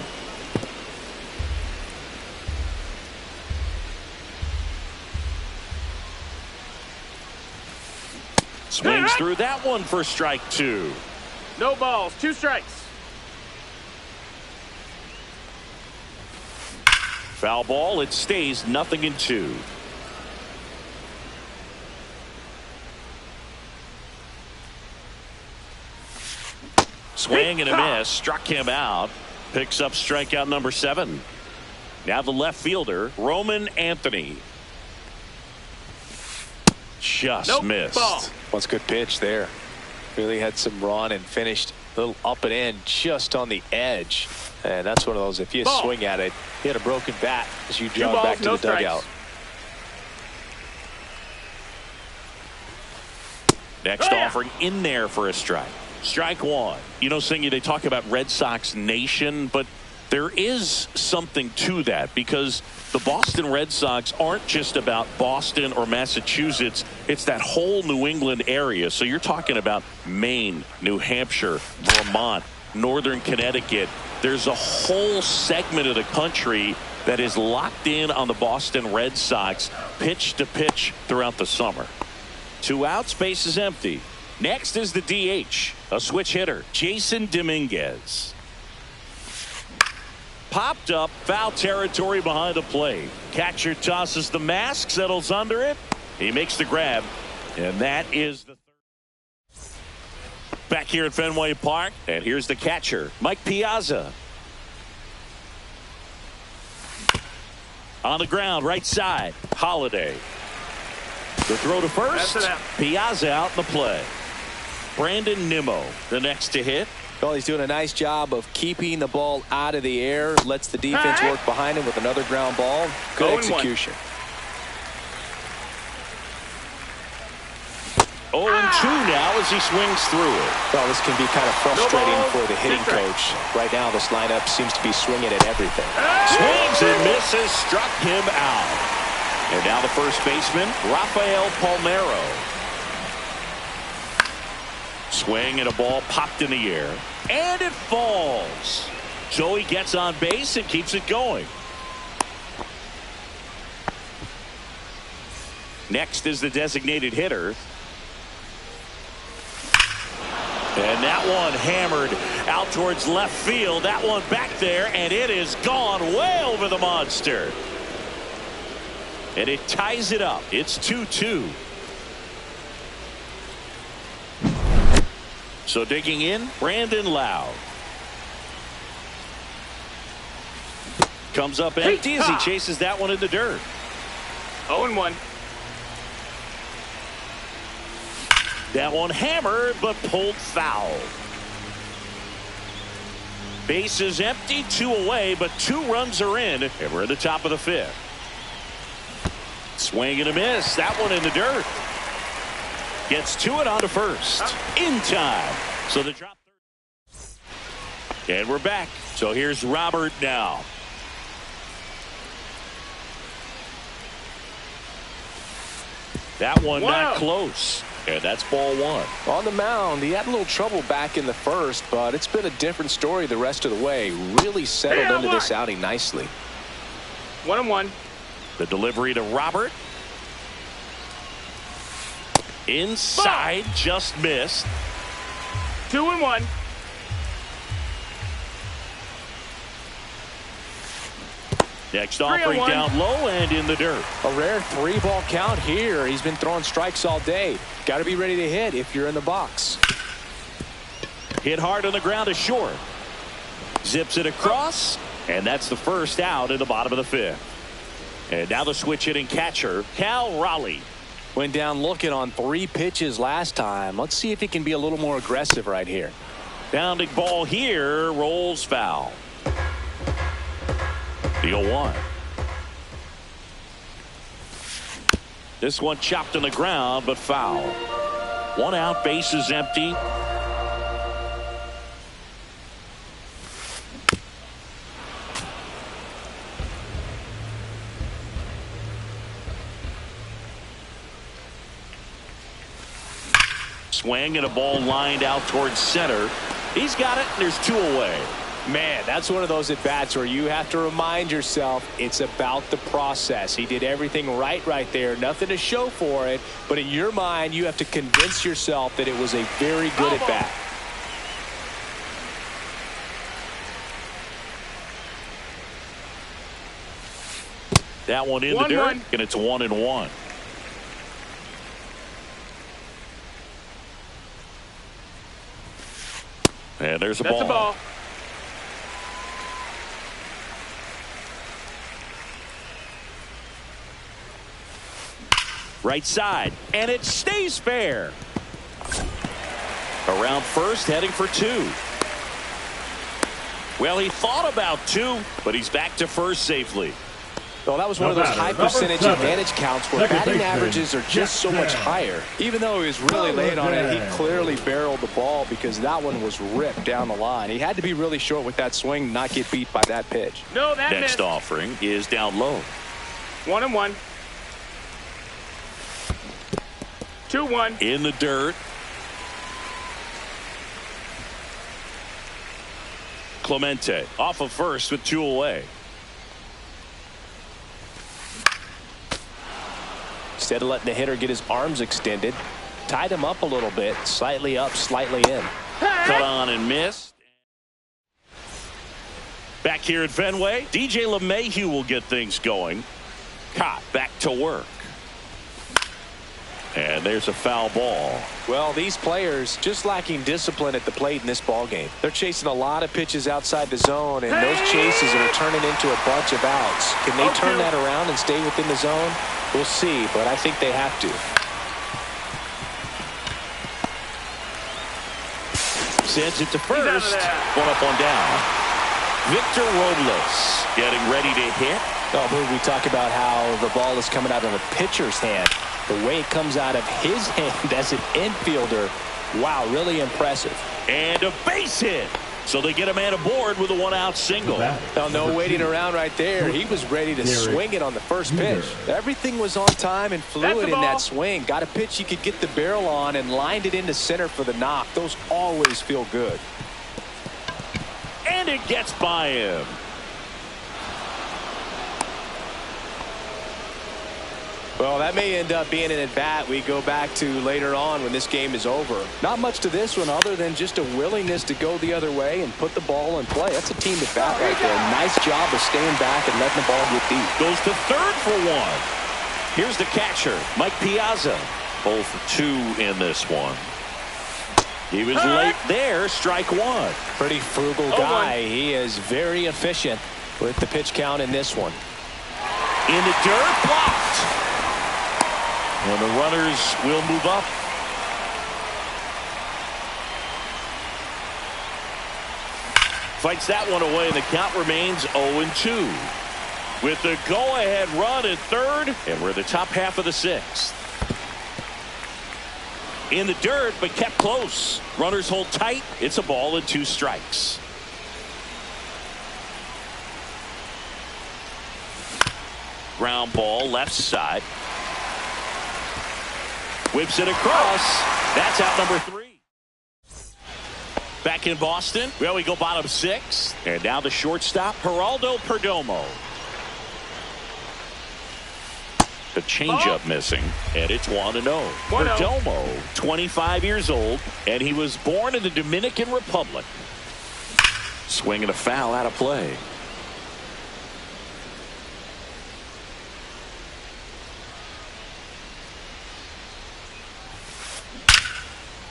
Swings through that one for strike 2. No balls. 2 strikes. Foul ball. It stays 0-2. Swing and a miss. Struck him out. Picks up strikeout number 7. Now the left fielder, Roman Anthony. Just missed. Ball. That's a good pitch there. Really had some run and finished a little up and in just on the edge. And that's one of those, if you swing at it, you had a broken bat as you jog back to the dugout. Next offering in there for a strike. Strike 1. You know, Singy, they talk about Red Sox Nation, but there is something to that because the Boston Red Sox aren't just about Boston or Massachusetts. It's that whole New England area. So you're talking about Maine, New Hampshire, Vermont, Northern Connecticut. There's a whole segment of the country that is locked in on the Boston Red Sox pitch to pitch throughout the summer. 2 outs, base is empty. Next is the DH, a switch hitter, Jason Dominguez. Popped up, foul territory behind the plate. Catcher tosses the mask, settles under it. He makes the grab, and that is the 3rd. Back here at Fenway Park, and here's the catcher, Mike Piazza. On the ground, right side, Holiday. The throw to first, Piazza out in the play. Brandon Nimmo, the next to hit. Well, he's doing a nice job of keeping the ball out of the air. Lets the defense work behind him with another ground ball. Good execution. 0-2 now as he swings through it. Well, this can be kind of frustrating for the hitting coach. Right now, this lineup seems to be swinging at everything. Swings and misses, struck him out. And now the first baseman, Rafael Palmeiro. Swing and a ball popped in the air. And it falls. So he gets on base and keeps it going. Next is the designated hitter. And that one hammered out towards left field. That one back there, and it is gone way over the monster. And it ties it up. It's 2-2. So digging in, Brandon Lowe. Comes up empty as he chases that one in the dirt. 0-1. That one hammered, but pulled foul. Base is empty, 2 away, but 2 runs are in, and we're at the top of the 5th. Swing and a miss. That one in the dirt. Gets to it on to first. In time. So the drop. And we're back. So here's Robert now. That one not close. And that's ball 1. On the mound, he had a little trouble back in the first, but it's been a different story the rest of the way. Really settled into this outing nicely. 1-1. The delivery to Robert. Inside, just missed. 2-1. Next offering down low and in the dirt. A rare 3-ball count here. He's been throwing strikes all day. Got to be ready to hit if you're in the box. Hit hard on the ground is short. Zips it across, and that's the first out in the bottom of the 5th. And now the switch hitting catcher, Cal Raleigh. Went down looking on 3 pitches last time. Let's see if he can be a little more aggressive right here. Bounding ball here, rolls foul. The 0-1. This one chopped on the ground, but foul. 1 out, base is empty. Swing and a ball lined out towards center. He's got it, and there's 2 away. Man, that's one of those at-bats where you have to remind yourself it's about the process. He did everything right there. Nothing to show for it. But in your mind, you have to convince yourself that it was a very good at-bat. That one in the dirt, and it's 1-1. And there's a ball. That's a ball. Right side, and it stays fair. Around first, heading for 2. Well, he thought about 2, but he's back to first safely. Well, that was one of those high percentage advantage counts where batting averages are just so much higher. Even though he was really late on it, he clearly barreled the ball because that one was ripped down the line. He had to be really short with that swing, not get beat by that pitch. No, that Next missed. offering is down low. 1-1. 2-1. In the dirt. Clemente off of first with 2 away. Instead of letting the hitter get his arms extended, tied him up a little bit, slightly up, slightly in. Cut on and missed. Back here at Fenway, DJ LeMahieu will get things going. Caught back to work. And there's a foul ball. Well, these players just lacking discipline at the plate in this ball game. They're chasing a lot of pitches outside the zone, and those chases are turning into a bunch of outs. Can they turn that around and stay within the zone? We'll see, but I think they have to. Sends it to first. 1 up, 1 down. Victor Robles getting ready to hit. Oh, we talk about how the ball is coming out of a pitcher's hand. The way it comes out of his hand as an infielder, wow, really impressive. And a base hit. So they get a man aboard with a 1-out single. Now, no waiting around right there. He was ready to swing it on the first pitch. Everything was on time and fluid in that swing. Got a pitch he could get the barrel on and lined it into center for the knock. Those always feel good. And it gets by him. Well, that may end up being an at-bat we go back to later on when this game is over. Not much to this one other than just a willingness to go the other way and put the ball in play. That's a team at bat right there. Nice job of staying back and letting the ball get deep. Goes to third for one. Here's the catcher, Mike Piazza. 0 for 2 in this one. He was late there, strike one. Pretty frugal guy. He is very efficient with the pitch count in this one. In the dirt, blocked. And the runners will move up. Fights that one away, and the count remains 0-2. With the go-ahead run at third, and we're in the top half of the sixth. In the dirt, but kept close. Runners hold tight. It's a ball and 2 strikes. Ground ball, left side. Whips it across. That's out number 3. Back in Boston. Well, we go bottom 6. And now the shortstop, Geraldo Perdomo. The changeup missing, and it's 1-0. Perdomo, 25 years old, and he was born in the Dominican Republic. Swinging a foul out of play.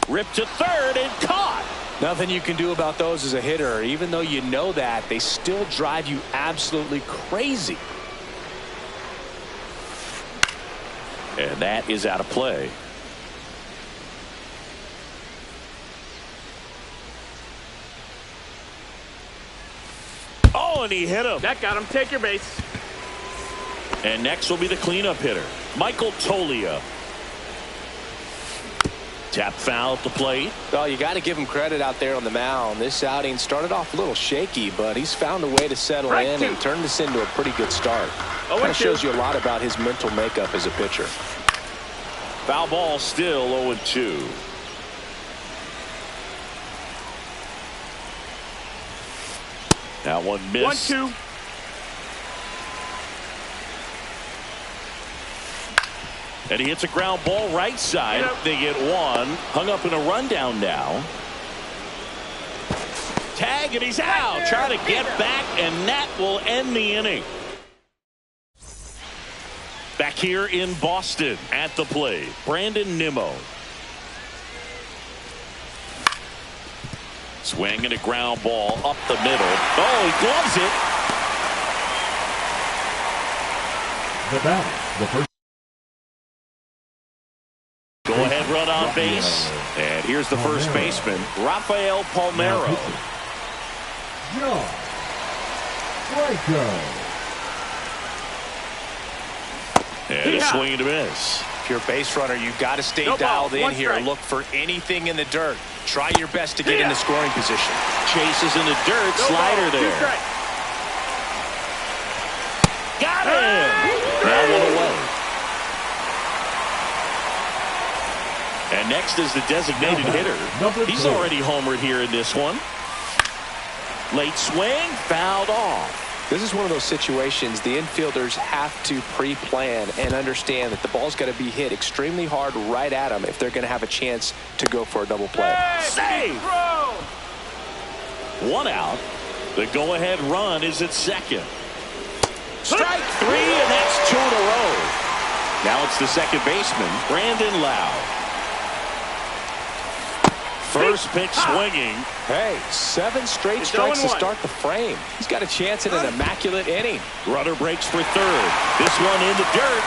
Ripped to third and caught. Nothing you can do about those as a hitter. Even though you know that, they still drive you absolutely crazy. And that is out of play. Oh, and he hit him. That got him. Take your base. And next will be the cleanup hitter, Michael Toglia. Tap foul at the plate. Well, you got to give him credit out there on the mound. This outing started off a little shaky, but he's found a way to settle in and turn this into a pretty good start. Kind of shows you a lot about his mental makeup as a pitcher. Foul ball, still 0-2. Now one miss. 1-2. And he hits a ground ball right side. They get one. Hung up in a rundown now. Tag, and he's out. Trying to get back, and that will end the inning. Back here in Boston at the plate, Brandon Nimmo. Swinging a ground ball up the middle. Oh, he gloves it. The batter, the first. Go-ahead run on base. And here's the first baseman, Rafael Palmeiro. John Franco. And a swing and a miss. If you're a base runner, you've got to stay dialed in here. Look for anything in the dirt. Try your best to get into scoring position. Chases in the dirt. Slider there. Got him. Now one away. And next is the designated hitter. He's already homered here in this one. Late swing, fouled off. This is one of those situations the infielders have to pre-plan and understand that the ball's got to be hit extremely hard right at them if they're going to have a chance to go for a double play. Save! One out. The go-ahead run is at second. Strike 3, and that's 2 in a row. Now it's the second baseman, Brandon Lau. First pitch swinging. Hey, 7 straight strikes to start the frame. He's got a chance at an immaculate inning. Runner breaks for third. This one in the dirt.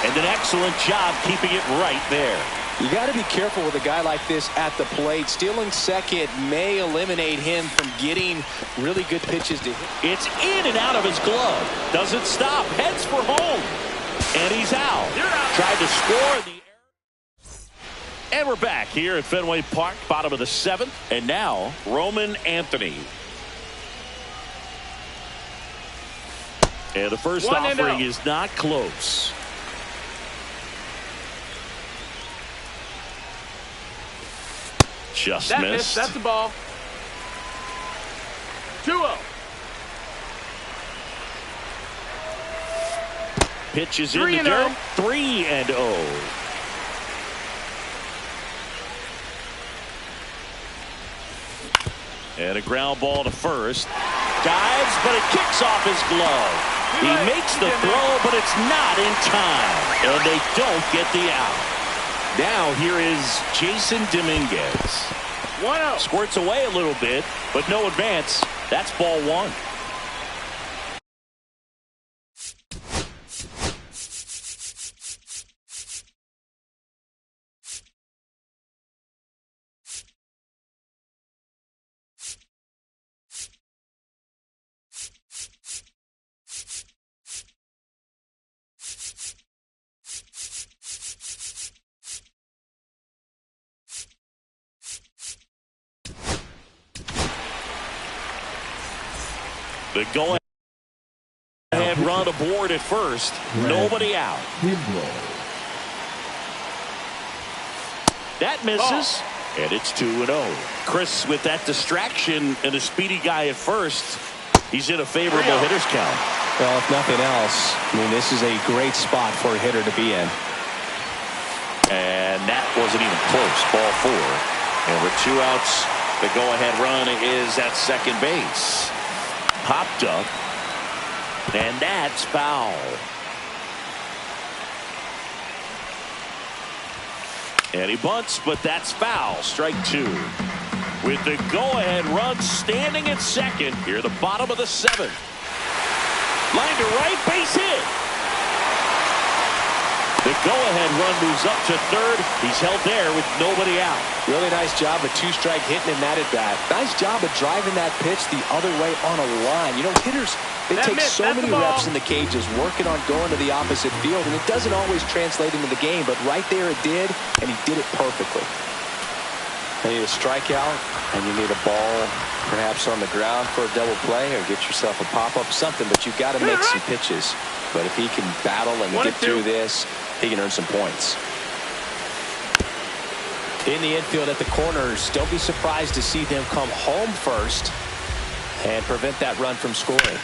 And an excellent job keeping it right there. You got to be careful with a guy like this at the plate. Stealing second may eliminate him from getting really good pitches to hit. It's in and out of his glove. Doesn't stop. Heads for home. And he's out. Tried to score in the air. And we're back here at Fenway Park, bottom of the 7th. And now, Roman Anthony. And the first offering is not close. Just missed. That's the ball. 2-0. Pitch is in the dirt. 3-0. And a ground ball to first. Dives, but it kicks off his glove. He makes the throw, but it's not in time. And they don't get the out. Now here is Jason Dominguez. 1-0. Squirts away a little bit, but no advance. That's ball one. The go-ahead run aboard at first. Nobody out. That misses. And it's 2-0. Chris, with that distraction and a speedy guy at first, he's in a favorable hitter's count. Well, if nothing else, I mean, this is a great spot for a hitter to be in. And that wasn't even close. Ball 4. And with 2 outs, the go-ahead run is at second base. Popped up, and that's foul. And he bunts, but that's foul. Strike 2. With the go-ahead run standing at second, here the bottom of the 7th. Line to right, base hit. The go-ahead run moves up to third. He's held there with nobody out. Really nice job of 2-strike hitting in that at bat. Nice job of driving that pitch the other way on a line. You know, hitters, they take so many reps in the cages working on going to the opposite field, and it doesn't always translate into the game, but right there it did, and he did it perfectly. You need a strikeout, and you need a ball perhaps on the ground for a double play, or get yourself a pop-up, something, but you've got to make some pitches. But if he can battle and get through this, he can earn some points. In the infield at the corners, don't be surprised to see them come home first and prevent that run from scoring.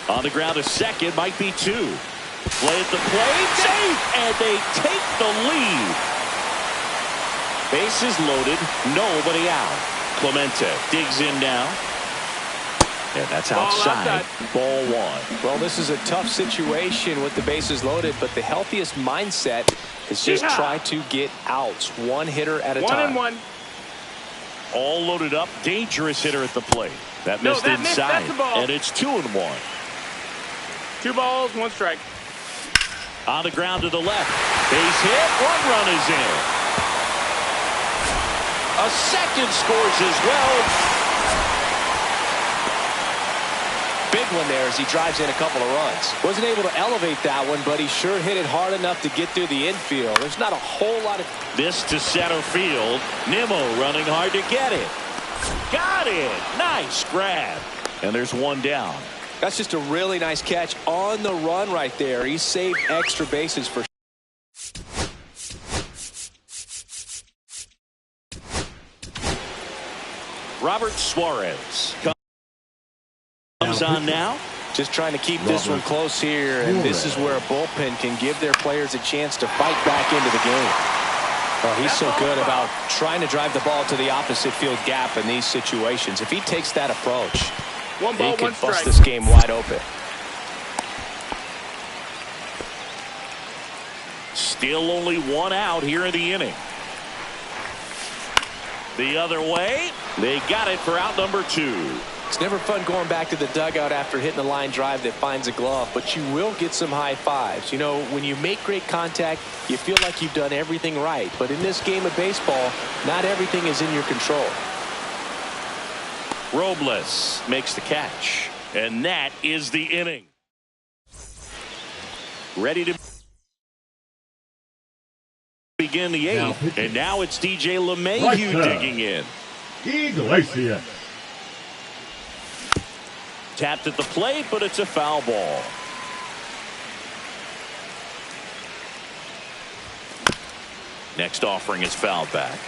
On the ground to second, might be 2. Play at the plate, safe, and they take the lead. Bases loaded, nobody out. Clemente digs in now. And that's outside. Ball 1. Well, this is a tough situation with the bases loaded, but the healthiest mindset is just try to get outs, one hitter at a time. 1-1. All loaded up, dangerous hitter at the plate. That missed inside, and it's 2-1. 2 balls, 1 strike. On the ground to the left. Base hit, 1 run is in. A second scores as well. Big one there as he drives in a couple of runs. Wasn't able to elevate that one, but he sure hit it hard enough to get through the infield. There's not a whole lot of... This to center field. Nimmo running hard to get it. Got it. Nice grab. And there's 1 down. That's just a really nice catch on the run right there. He saved extra bases for... Robert Suarez comes on now. Just trying to keep this one close here, and this is where a bullpen can give their players a chance to fight back into the game. Well, he's so good about trying to drive the ball to the opposite field gap in these situations. If he takes that approach, 1 ball, he can 1 strike. bust this game wide open. Still only 1 out here in the inning. The other way, they got it for out number 2. It's never fun going back to the dugout after hitting a line drive that finds a glove, but you will get some high fives. You know, when you make great contact, you feel like you've done everything right. But in this game of baseball, not everything is in your control. Robles makes the catch, and that is the inning. Ready to begin the 8th, and now it's DJ LeMahieu digging in. Iglesias. Tapped at the plate, but it's a foul ball. Next offering is fouled back.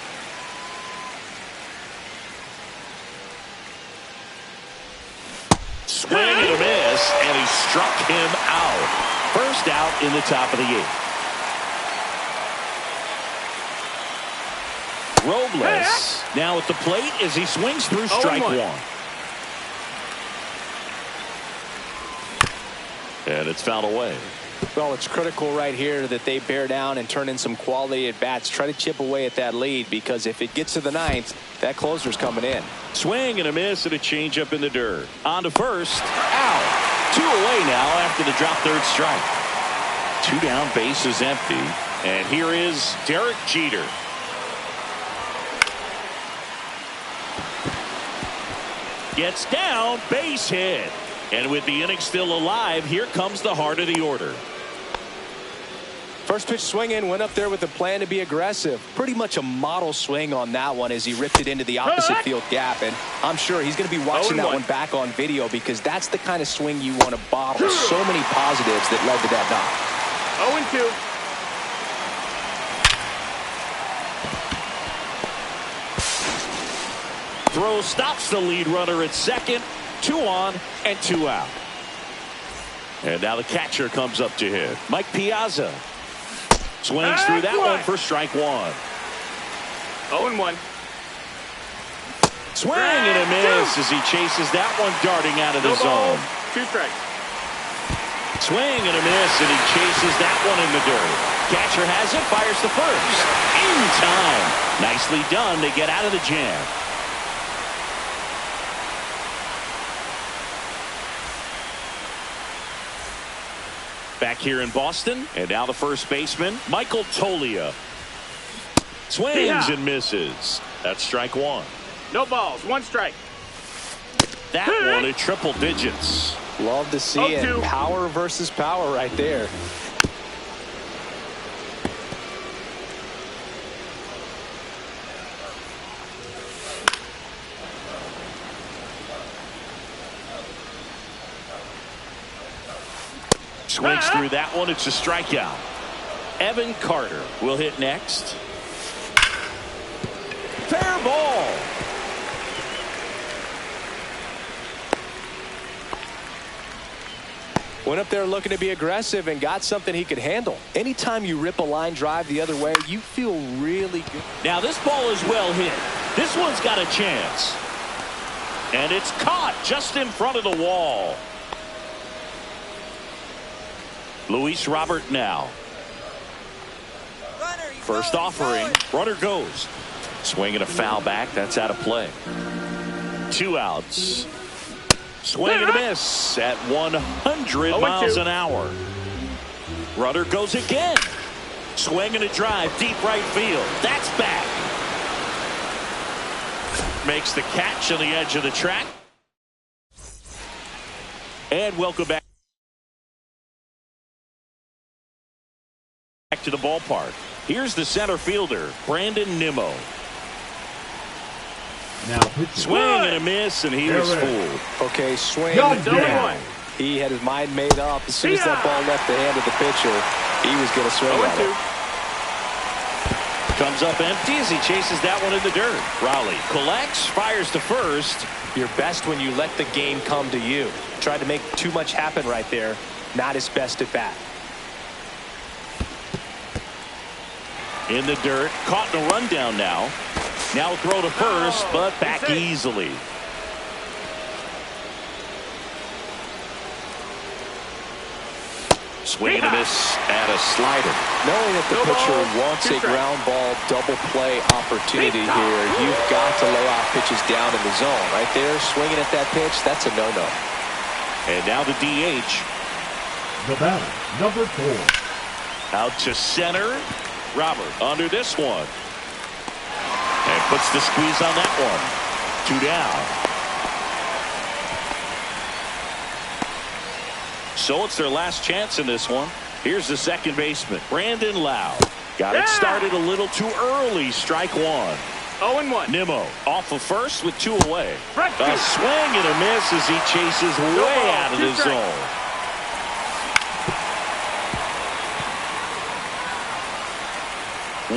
Swing and a miss, and he struck him out. First out in the top of the 8th. Robles now at the plate as he swings through strike 1. And it's fouled away. Well, it's critical right here that they bear down and turn in some quality at bats. Try to chip away at that lead, because if it gets to the 9th, that closer's coming in. Swing and a miss and a changeup in the dirt. On to first. Out. 2 away now after the drop third strike. 2 down, base is empty. And here is Derek Jeter. Gets down, base hit. And with the inning still alive, here comes the heart of the order. First pitch swinging, went up there with a plan to be aggressive. Pretty much a model swing on that one as he ripped it into the opposite field gap. And I'm sure he's going to be watching that one back on video, because that's the kind of swing you want to bottle. So many positives that led to that knock. 0-2. Throw stops the lead runner at second. 2 on and 2 out. And now the catcher comes up to hit. Mike Piazza swings through that one for strike 1. 0-1. Swing and a miss as he chases that one darting out of the zone. 2 strikes. Swing and a miss, and he chases that one in the dirt. Catcher has it, fires the first. In time. Nicely done to get out of the jam. Back here in Boston, and now the first baseman, Michael Toglia. Swings and misses. That's strike 1. No balls, 1 strike. That one at triple digits. Love to see it. Power versus power right there. Swings through that one. It's a strikeout. Evan Carter will hit next. Fair ball. Went up there looking to be aggressive and got something he could handle. Anytime you rip a line drive the other way, you feel really good. Now this ball is well hit. This one's got a chance. And it's caught just in front of the wall. Luis Robert now. First offering. Runner goes. Swing and a foul back. That's out of play. 2 outs. Swing and a miss at 100 miles an hour. Runner goes again. Swing and a drive. Deep right field. That's back. Makes the catch on the edge of the track. And welcome back to the ballpark. Here's the center fielder, Brandon Nimmo. Now swing and a miss, and he was fooled. Okay, swing. Down. He had his mind made up. As soon as that ball left the hand of the pitcher, he was going to swing at it. Comes up empty as he chases that one in the dirt. Raleigh collects, fires to first. You're best when you let the game come to you. Tried to make too much happen right there. Not his best at bat. In the dirt, caught in a rundown now. Now throw to first, but back easily. Swing and a miss at a slider. Knowing that the pitcher wants a ground ball double play opportunity here, you've got to lay off pitches down in the zone. Right there, swinging at that pitch, that's a no-no. And now the DH. The batter, number 4. Out to center. Robert under this one. And puts the squeeze on that one. 2 down. So it's their last chance in this one. Here's the second baseman, Brandon Lau. Got it started a little too early. Strike 1. 0-1. Nimmo off of first with 2 away. A swing and a miss as he chases way out of the zone.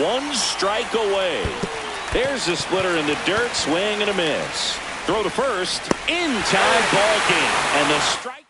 One strike away. There's the splitter in the dirt. Swing and a miss. Throw to first. In time, ball game. And the strike.